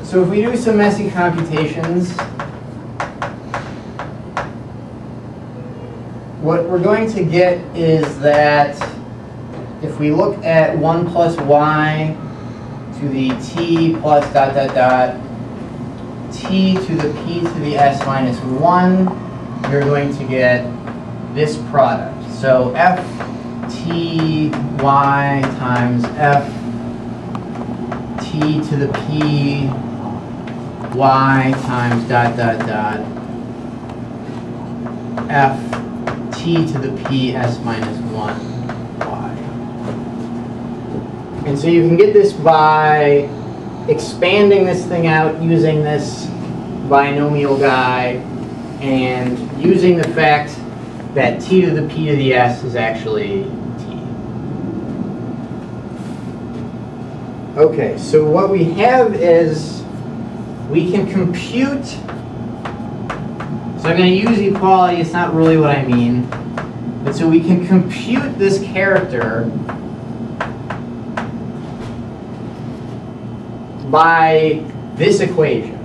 So if we do some messy computations, what we're going to get is that if we look at 1 plus y to the t plus dot dot dot t to the p to the s minus 1, you're going to get this product. So f t y times f t to the p y times dot dot dot f t to the p s minus 1 y. And so you can get this by expanding this thing out using this binomial guy and using the fact that t to the p to the s is actually t. Okay, so what we have is we can compute. So I'm going to use equality. It's not really what I mean. But so we can compute this character by this equation.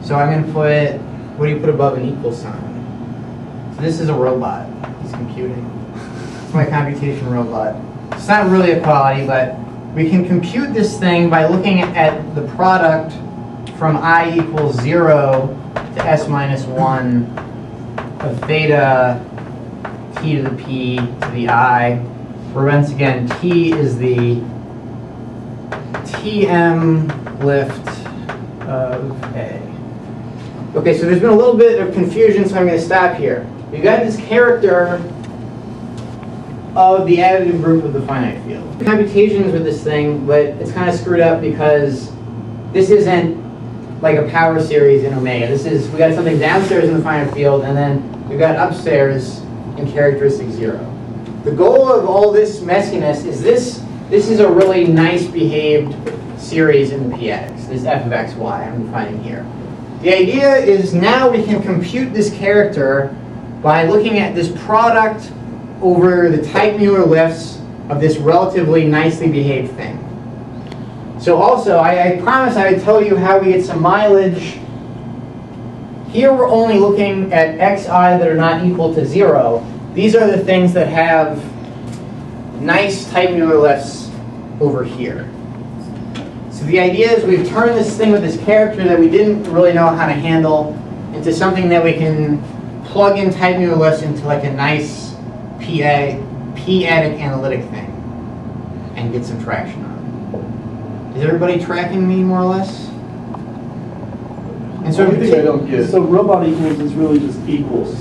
So I'm going to put, what do you put above an equal sign? So this is a robot. He's computing. It's my computation robot. It's not really equality, but we can compute this thing by looking at the product from I equals 0 to s minus 1 of theta t to the p to the I, where once again t is the Tm lift of A. Okay, so there's been a little bit of confusion, so I'm going to stop here. We've got this character of the additive group of the finite field. Computations with this thing, but it's kind of screwed up because this isn't like a power series in omega. This is, we got something downstairs in the finite field, and then we've got upstairs in characteristic 0. The goal of all this messiness is this is a really nice behaved series in the p-adics, this f of x, y I'm defining here. The idea is now we can compute this character by looking at this product over the type Mueller lifts of this relatively nicely behaved thing. So also, I promised I would tell you how we get some mileage. Here we're only looking at xi that are not equal to 0. These are the things that have nice type Mueller lifts over here. So the idea is we've turned this thing with this character that we didn't really know how to handle into something that we can plug in type Mueller lifts into like a nice p-adic analytic thing and get some traction on it. Is everybody tracking me more or less? And so so robot equals is really just equals.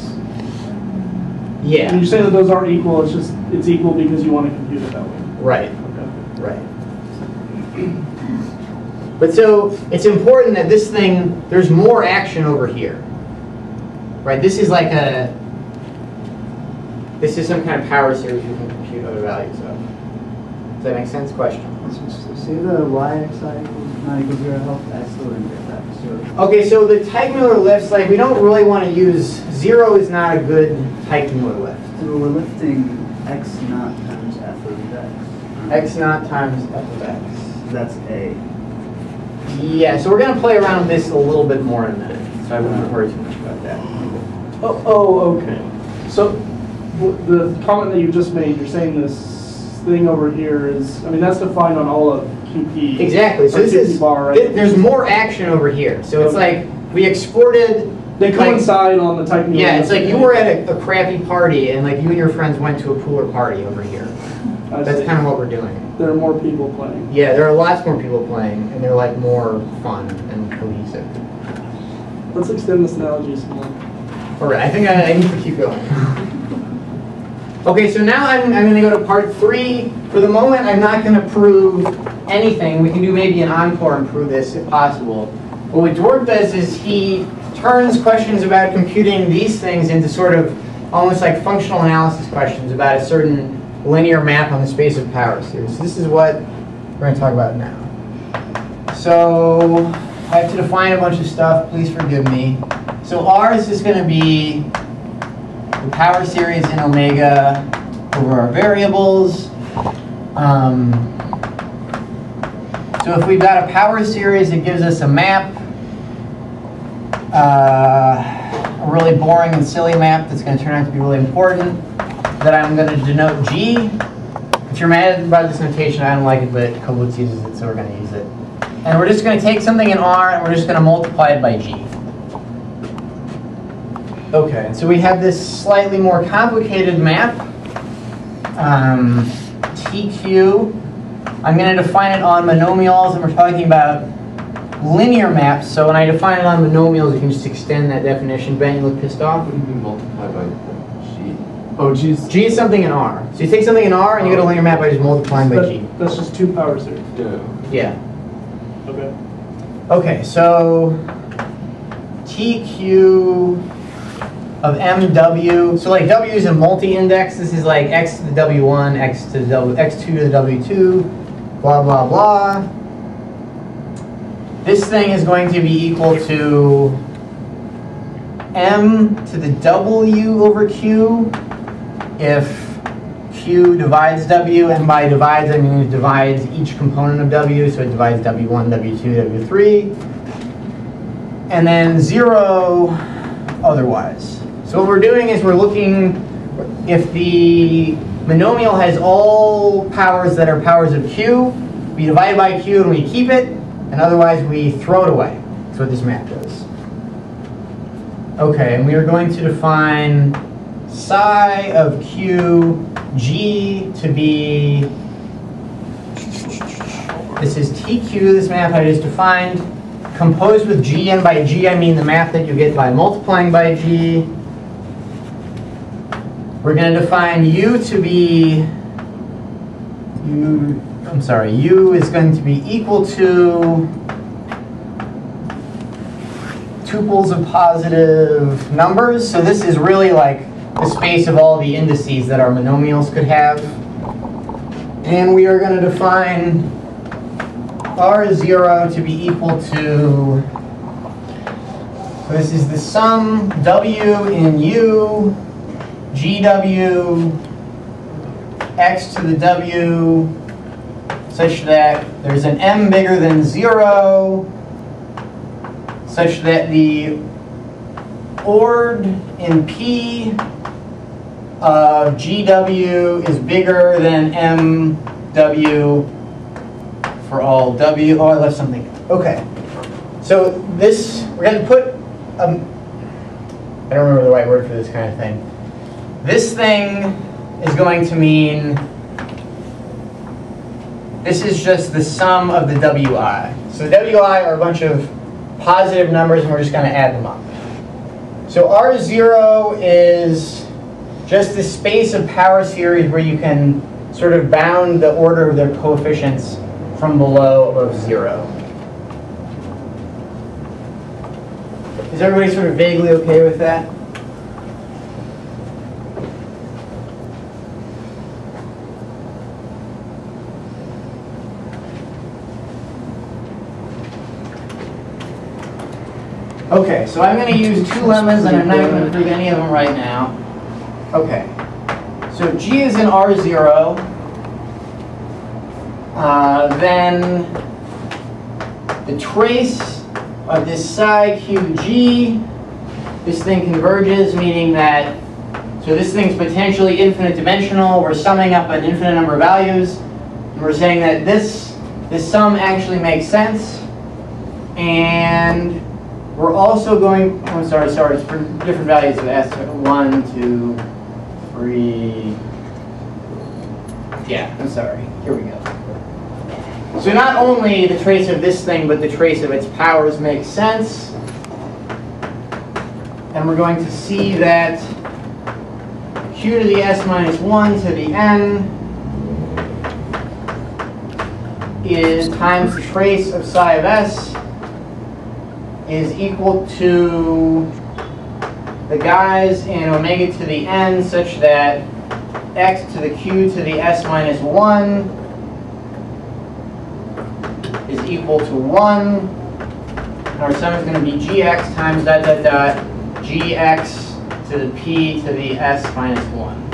Yeah. When you say that those aren't equal, it's equal because you want to compute it that way. Right. Okay. Right. But so it's important that this thing, there's more action over here. Right? This is like this is some kind of power series you can compute other values of. Does that make sense? Question? Say the y xi equals not equal to 0, I still didn't get that. Okay, so the type Mueller lifts, like we don't really want to use, 0 is not a good type Mueller lift. So we're lifting x naught times f of x. X naught times f of x. That's A. Yeah, so we're going to play around with this a little bit more in a minute, so I wouldn't worry too much about that. Oh, okay. So the comment that you just made, you're saying this thing over here is, I mean, that's defined on all of QP. Exactly. So this is, bar, right? There's more action over here. So it's like we exported. They coincide on the type. Yeah, it's like you were at a crappy party and like you and your friends went to a cooler party over here. That's kind of what we're doing. There are more people playing. Yeah, there are lots more people playing, and they're like more fun and cohesive. Let's extend this analogy some more. All right, I think I need to keep going. Okay, so now I'm going to go to part 3. For the moment, I'm not going to prove anything. We can do maybe an encore and prove this if possible. But what Dwork does is he turns questions about computing these things into sort of almost like functional analysis questions about a certain linear map on the space of power series. So this is what we're going to talk about now. So I have to define a bunch of stuff. Please forgive me. So R is just going to be the power series in omega over our variables. So if we've got a power series, it gives us a map, a really boring and silly map that's going to turn out to be really important, that I'm going to denote G. If you're mad about this notation, I don't like it, but Koblitz uses it, so we're going to use it. And we're just going to take something in R, and we're just going to multiply it by G. Okay, so we have this slightly more complicated map, TQ. I'm going to define it on monomials, and we're talking about linear maps. So when I define it on monomials, you can just extend that definition. Ben, you look pissed off? What do you mean multiply by G? Oh, G's. G is something in R. So you take something in R, and you get a linear map by just multiplying by G. That's just two power series. Yeah. Yeah. Okay. Okay, so TQ of MW, so like W is a multi-index. This is like X to the W1, X to the X2 to the W2, blah, blah, blah. This thing is going to be equal to M to the W over Q if Q divides W, and by divides I mean it divides each component of W, so it divides W1, W2, W3, and then 0 otherwise. So what we're doing is we're looking if the monomial has all powers that are powers of Q, we divide by Q and we keep it, and otherwise we throw it away. That's what this map does. Okay, and we are going to define psi of Q G to be, this is TQ, this map I just defined, composed with G, and by G I mean the map that you get by multiplying by G. We're going to define U to be, U is going to be equal to tuples of positive numbers. So this is really like the space of all the indices that our monomials could have. And we are going to define R0 to be equal to, so this is the sum W in U, GW, X to the W, such that there's an M bigger than 0, such that the ord in P of GW is bigger than MW for all W. Oh, I left something. Okay. So this, we're going to put, I don't remember the right word for this kind of thing. This thing is going to mean, this is just the sum of the WI. So the WI are a bunch of positive numbers, and we're just going to add them up. So R0 is just the space of power series where you can sort of bound the order of their coefficients from below above 0. Is everybody sort of vaguely okay with that? Okay, so I'm going to use two lemmas, and I'm not going to prove any of them right now. Okay, so G is in R0. Then the trace of this psi QG, this thing converges, meaning that, so this thing's potentially infinite dimensional. We're summing up an infinite number of values, and we're saying that this sum actually makes sense. And we're also going, I'm sorry, it's for different values of S, 1, 2, 3, yeah, I'm sorry, here we go. So not only the trace of this thing, but the trace of its powers makes sense. And we're going to see that Q to the S minus 1 to the N is times the trace of psi of S is equal to the guys in omega to the N such that X to the Q to the S minus 1 is equal to 1. And our sum is going to be gx times dot dot dot gx to the p to the s minus 1.